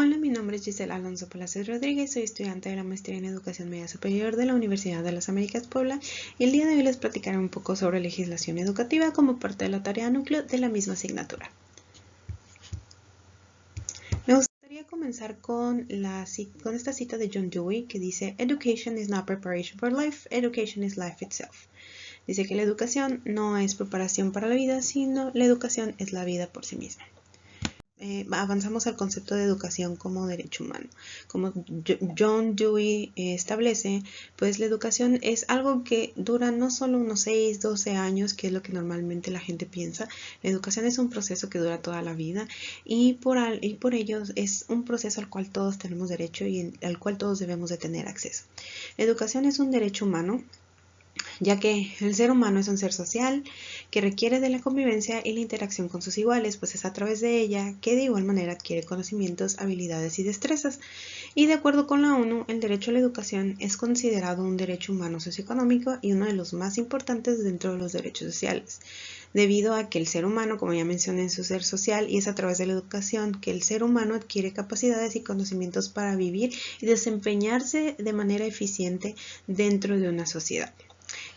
Hola, mi nombre es Gisela Alonso Palacios Rodríguez, soy estudiante de la maestría en Educación Media Superior de la Universidad de las Américas Puebla y el día de hoy les platicaré un poco sobre legislación educativa como parte de la tarea núcleo de la misma asignatura. Me gustaría comenzar con esta cita de John Dewey que dice: Education is not preparation for life, education is life itself. Dice que la educación no es preparación para la vida, sino la educación es la vida por sí misma. Avanzamos al concepto de educación como derecho humano. Como John Dewey establece, pues la educación es algo que dura no solo unos 6, 12 años, que es lo que normalmente la gente piensa. La educación es un proceso que dura toda la vida y por ello es un proceso al cual todos tenemos derecho y al cual todos debemos de tener acceso. La educación es un derecho humano, ya que el ser humano es un ser social que requiere de la convivencia y la interacción con sus iguales, pues es a través de ella que de igual manera adquiere conocimientos, habilidades y destrezas. Y de acuerdo con la ONU, el derecho a la educación es considerado un derecho humano socioeconómico y uno de los más importantes dentro de los derechos sociales, debido a que el ser humano, como ya mencioné, es su ser social y es a través de la educación que el ser humano adquiere capacidades y conocimientos para vivir y desempeñarse de manera eficiente dentro de una sociedad.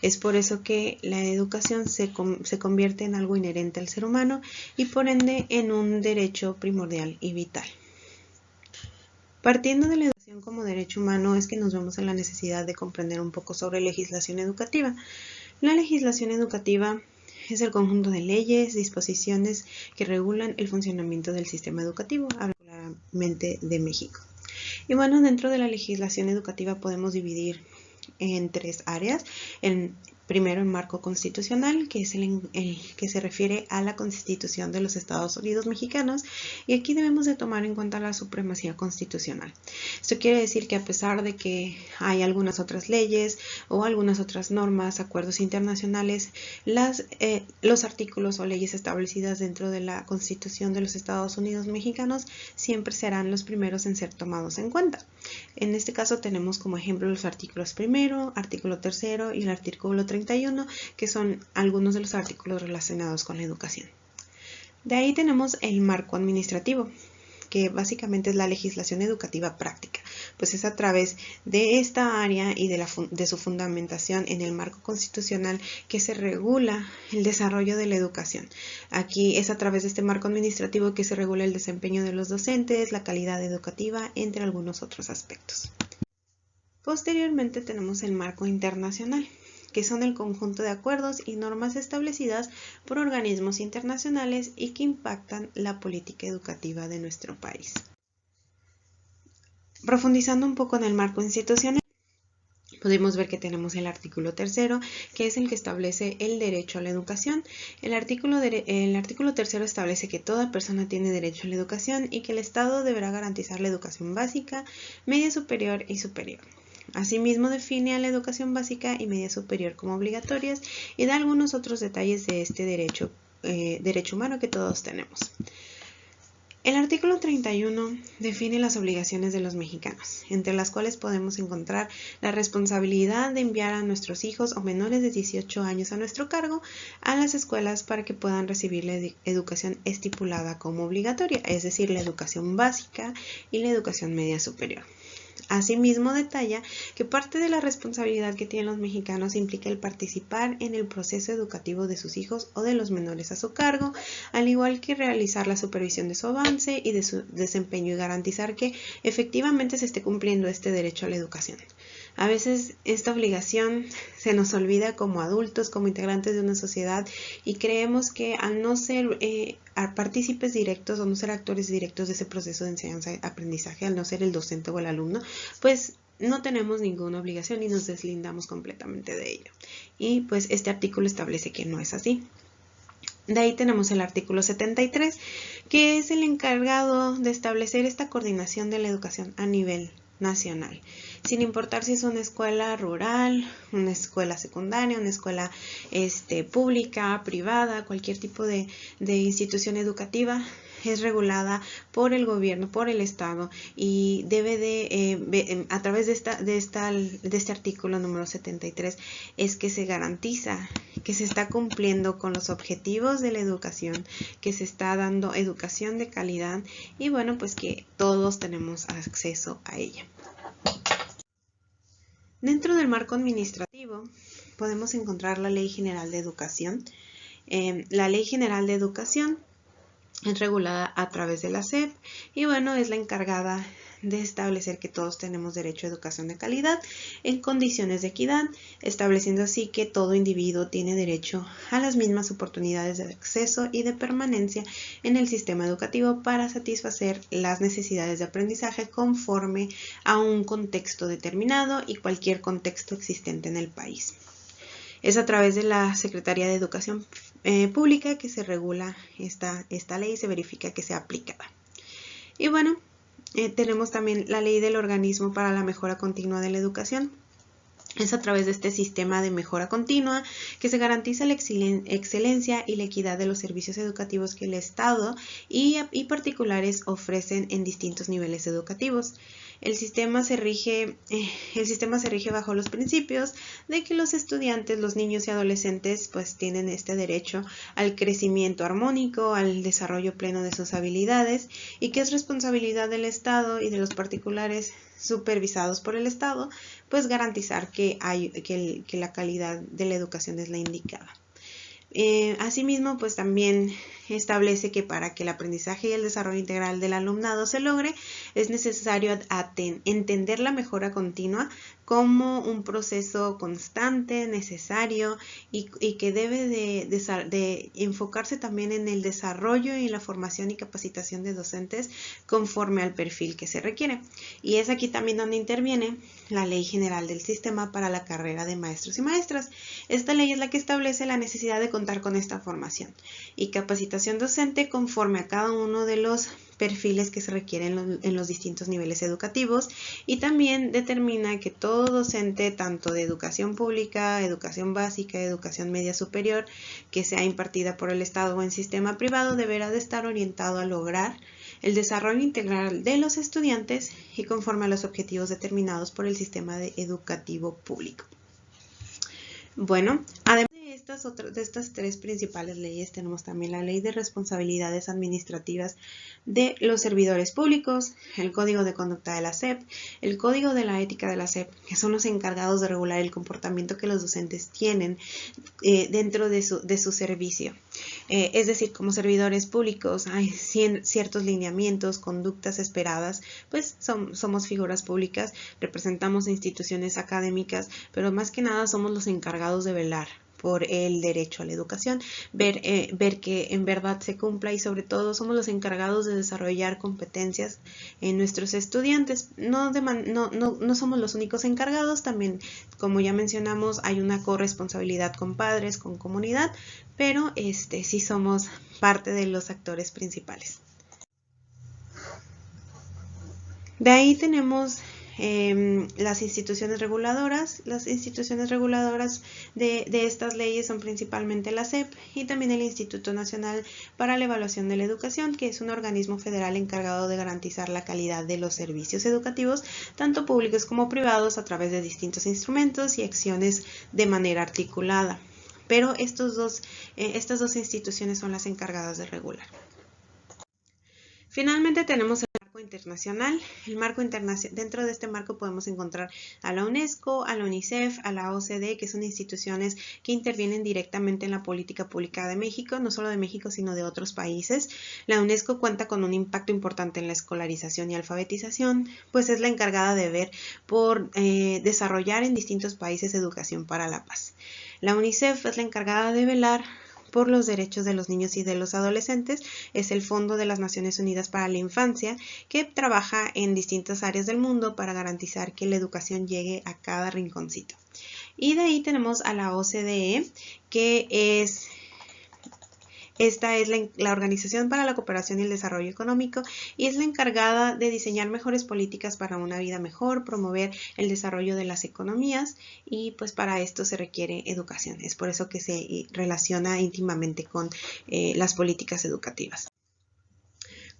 Es por eso que la educación se convierte en algo inherente al ser humano y por ende en un derecho primordial y vital. Partiendo de la educación como derecho humano es que nos vemos en la necesidad de comprender un poco sobre legislación educativa. La legislación educativa es el conjunto de leyes, disposiciones que regulan el funcionamiento del sistema educativo, particularmente de México. Y bueno, dentro de la legislación educativa podemos dividir en tres áreas. Primero, el marco constitucional, que es el que se refiere a la Constitución de los Estados Unidos mexicanos, y aquí debemos de tomar en cuenta la supremacía constitucional. Esto quiere decir que a pesar de que hay algunas otras leyes o algunas otras normas, acuerdos internacionales, los artículos o leyes establecidas dentro de la Constitución de los Estados Unidos mexicanos siempre serán los primeros en ser tomados en cuenta. En este caso tenemos como ejemplo los artículos primero, artículo tercero y el artículo 31, que son algunos de los artículos relacionados con la educación. De ahí tenemos el marco administrativo, que básicamente es la legislación educativa práctica, pues es a través de esta área y de su fundamentación en el marco constitucional que se regula el desarrollo de la educación. Aquí es a través de este marco administrativo que se regula el desempeño de los docentes, la calidad educativa, entre algunos otros aspectos. Posteriormente tenemos el marco internacional, que son el conjunto de acuerdos y normas establecidas por organismos internacionales y que impactan la política educativa de nuestro país. Profundizando un poco en el marco institucional, podemos ver que tenemos el artículo tercero, que es el que establece el derecho a la educación. El artículo tercero establece que toda persona tiene derecho a la educación y que el Estado deberá garantizar la educación básica, media superior y superior. Asimismo, define a la educación básica y media superior como obligatorias y da algunos otros detalles de este derecho humano que todos tenemos. El artículo 31 define las obligaciones de los mexicanos, entre las cuales podemos encontrar la responsabilidad de enviar a nuestros hijos o menores de 18 años a nuestro cargo a las escuelas para que puedan recibir la educación estipulada como obligatoria, es decir, la educación básica y la educación media superior. Asimismo, detalla que parte de la responsabilidad que tienen los mexicanos implica el participar en el proceso educativo de sus hijos o de los menores a su cargo, al igual que realizar la supervisión de su avance y de su desempeño y garantizar que efectivamente se esté cumpliendo este derecho a la educación. A veces esta obligación se nos olvida como adultos, como integrantes de una sociedad, y creemos que al no ser partícipes directos o no ser actores directos de ese proceso de enseñanza-aprendizaje, al no ser el docente o el alumno, pues no tenemos ninguna obligación y nos deslindamos completamente de ello. Y pues este artículo establece que no es así. De ahí tenemos el artículo 73, que es el encargado de establecer esta coordinación de la educación a nivel nacional, sin importar si es una escuela rural, una escuela secundaria, una escuela pública, privada, cualquier tipo de institución educativa. es regulada por el gobierno, por el Estado, y debe de, a través de este artículo número 73, es que se garantiza que se está cumpliendo con los objetivos de la educación, que se está dando educación de calidad y bueno, pues que todos tenemos acceso a ella. Dentro del marco administrativo podemos encontrar la Ley General de Educación. La Ley General de Educación es regulada a través de la SEP y bueno, es la encargada de establecer que todos tenemos derecho a educación de calidad en condiciones de equidad, estableciendo así que todo individuo tiene derecho a las mismas oportunidades de acceso y de permanencia en el sistema educativo para satisfacer las necesidades de aprendizaje conforme a un contexto determinado y cualquier contexto existente en el país. Es a través de la Secretaría de Educación Pública que se regula esta ley y se verifica que sea aplicada. Y bueno, tenemos también la Ley del Organismo para la Mejora Continua de la Educación. Es a través de este sistema de mejora continua que se garantiza la excelencia y la equidad de los servicios educativos que el Estado y particulares ofrecen en distintos niveles educativos. El sistema se rige bajo los principios de que los estudiantes, los niños y adolescentes, pues tienen este derecho al crecimiento armónico, al desarrollo pleno de sus habilidades y que es responsabilidad del Estado y de los particulares supervisados por el Estado, pues garantizar que la calidad de la educación es la indicada. Asimismo, pues también establece que para que el aprendizaje y el desarrollo integral del alumnado se logre, es necesario entender la mejora continua como un proceso constante, necesario y que debe de enfocarse también en el desarrollo y la formación y capacitación de docentes conforme al perfil que se requiere. Y es aquí también donde interviene la Ley General del Sistema para la carrera de maestros y maestras. Esta ley es la que establece la necesidad de contar con esta formación y capacitación docente conforme a cada uno de los perfiles que se requieren en los distintos niveles educativos y también determina que todo docente, tanto de educación pública, educación básica, educación media superior, que sea impartida por el Estado o en sistema privado, deberá de estar orientado a lograr el desarrollo integral de los estudiantes y conforme a los objetivos determinados por el sistema educativo público. Bueno, además de estas tres principales leyes, tenemos también la Ley de Responsabilidades Administrativas de los Servidores Públicos, el Código de Conducta de la SEP, el Código de la Ética de la SEP, que son los encargados de regular el comportamiento que los docentes tienen dentro de su servicio. Es decir, como servidores públicos hay ciertos lineamientos, conductas esperadas, pues somos figuras públicas, representamos instituciones académicas, pero más que nada somos los encargados de velar por el derecho a la educación, ver que en verdad se cumpla y sobre todo somos los encargados de desarrollar competencias en nuestros estudiantes. No somos los únicos encargados, también como ya mencionamos hay una corresponsabilidad con padres, con comunidad, pero sí somos parte de los actores principales. De ahí tenemos las instituciones reguladoras. Las instituciones reguladoras de estas leyes son principalmente la SEP y también el Instituto Nacional para la Evaluación de la Educación, que es un organismo federal encargado de garantizar la calidad de los servicios educativos, tanto públicos como privados, a través de distintos instrumentos y acciones de manera articulada. Pero estas dos instituciones son las encargadas de regular. Finalmente tenemos el marco internacional. Dentro de este marco podemos encontrar a la UNESCO, a la UNICEF, a la OCDE, que son instituciones que intervienen directamente en la política pública de México, no solo de México, sino de otros países. La UNESCO cuenta con un impacto importante en la escolarización y alfabetización, pues es la encargada de ver por desarrollar en distintos países educación para la paz. La UNICEF es la encargada de velar por los derechos de los niños y de los adolescentes, es el Fondo de las Naciones Unidas para la Infancia, que trabaja en distintas áreas del mundo para garantizar que la educación llegue a cada rinconcito. Y de ahí tenemos a la OCDE, que esta es la Organización para la Cooperación y el Desarrollo Económico y es la encargada de diseñar mejores políticas para una vida mejor, promover el desarrollo de las economías y pues para esto se requiere educación. Es por eso que se relaciona íntimamente con las políticas educativas.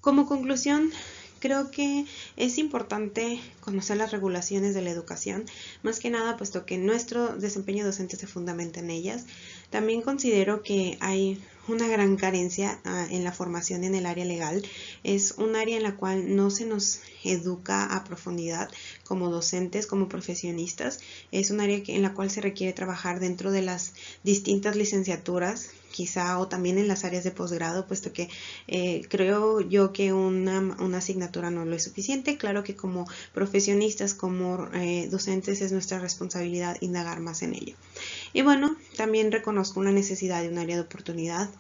Como conclusión, creo que es importante conocer las regulaciones de la educación, más que nada puesto que nuestro desempeño docente se fundamenta en ellas. También considero que hay una gran carencia en la formación en el área legal. Es un área en la cual no se nos educa a profundidad como docentes, como profesionistas. Es un área en la cual se requiere trabajar dentro de las distintas licenciaturas, quizá, o también en las áreas de posgrado, puesto que creo yo que una asignatura no lo es suficiente. Claro que como profesionistas, como docentes, es nuestra responsabilidad indagar más en ello. Y bueno, también reconozco una necesidad de un área de oportunidad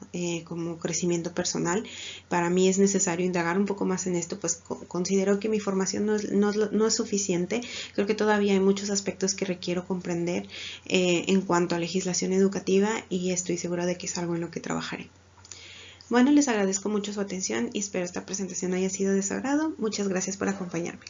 como crecimiento personal. Para mí es necesario indagar un poco más en esto, pues considero que mi formación no es suficiente. Creo que todavía hay muchos aspectos que requiero comprender en cuanto a legislación educativa, y estoy segura de que es algo en lo que trabajaré. Bueno, les agradezco mucho su atención y espero esta presentación haya sido de su agrado. Muchas gracias por acompañarme.